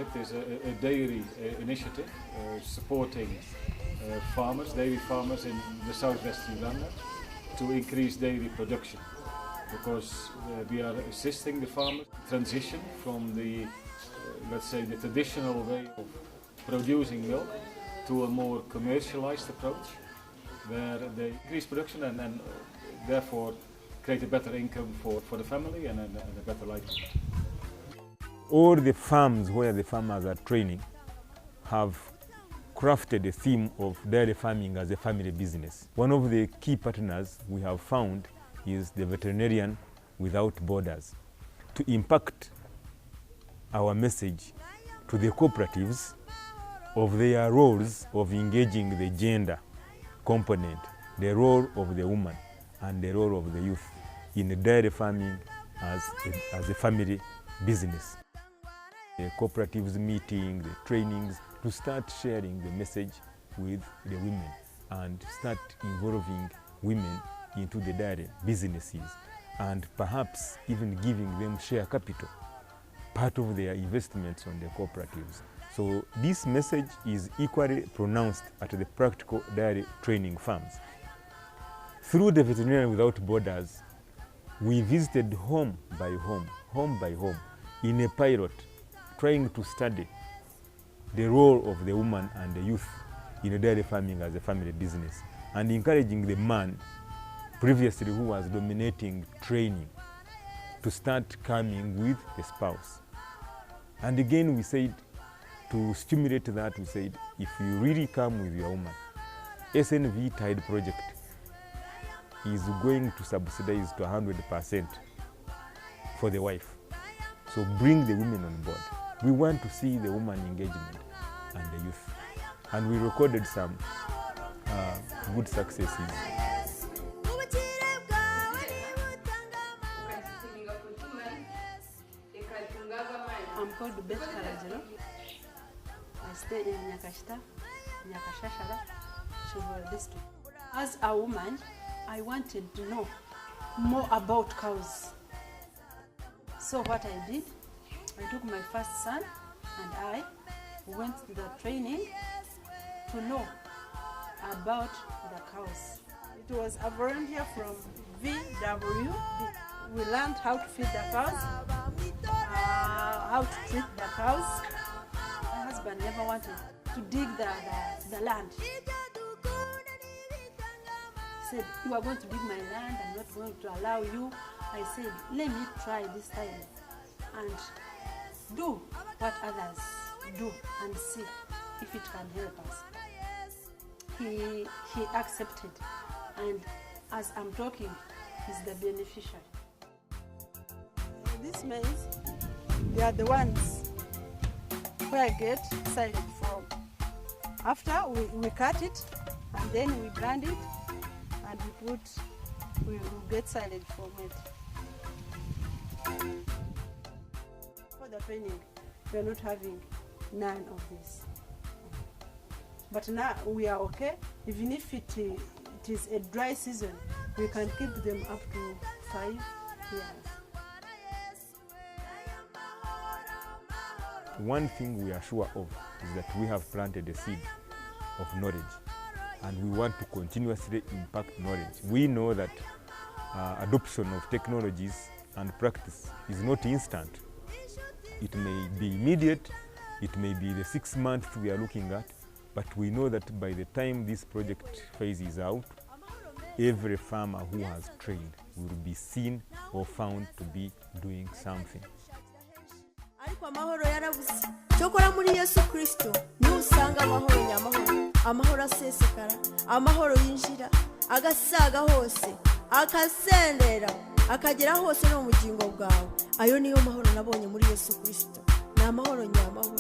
project is a dairy initiative supporting dairy farmers in the southwestern Uganda to increase dairy production, because we are assisting the farmers transition from the, let's say, the traditional way of producing milk to a more commercialized approach, where they increase production and therefore create a better income for the family and a better livelihood. All the farms where the farmers are training have crafted a theme of dairy farming as a family business. One of the key partners we have found is the Veterinarians Without Borders, to impact our message to the cooperatives of their roles of engaging the gender component, the role of the woman and the role of the youth in the dairy farming as a family business. The cooperatives meeting, the trainings, to start sharing the message with the women and start involving women into the dairy businesses, and perhaps even giving them share capital, part of their investments on the cooperatives. So this message is equally pronounced at the practical dairy training farms. Through the Veterinarians Without Borders, we visited home by home, in a pilot, trying to study the role of the woman and the youth in dairy farming as a family business, and encouraging the man previously who was dominating training to start coming with a spouse. And again we said, to stimulate that, we said, if you really come with your woman, SNV Tide project is going to subsidize to 100% for the wife. So bring the women on board. We want to see the woman engagement and the youth. And we recorded some good successes. I'm called Vétérinaires. I stay in Nyakashashara, Shivura district. As a woman, I wanted to know more about cows. So what I did, I took my first son and I went to the training to know about the cows. It was a volunteer from VW. We learned how to feed the cows, how to treat the cows. My husband never wanted to dig the land. He said, you are going to dig my land, I'm not going to allow you. I said, let me try this time and do what others do and see if it can help us. He accepted, and as I'm talking, he's the beneficiary. These maize, they are the ones where I get silage from. After we cut it, and then we blend it, and we get silage from it. For the training, we are not having none of this. But now we are okay. Even if it is a dry season, we can keep them up to 5 years. One thing we are sure of is that we have planted a seed of knowledge, and we want to continuously impact knowledge. We know that adoption of technologies and practice is not instant. It may be immediate, it may be the 6 months we are looking at, but we know that by the time this project phase is out, every farmer who has trained will be seen or found to be doing something. Ariko amahoro yarabuze cyokora muri Yesu Kristo niho usanga amahoro nyamahoro, amahoro asesekara, amahoro yinjira agasaga hose, akasendera, akagera hose no mu bugingo bwawe. Ayo niyo mahoro nabonye muri Yesu Kristo, ni amahoro nyamahoro.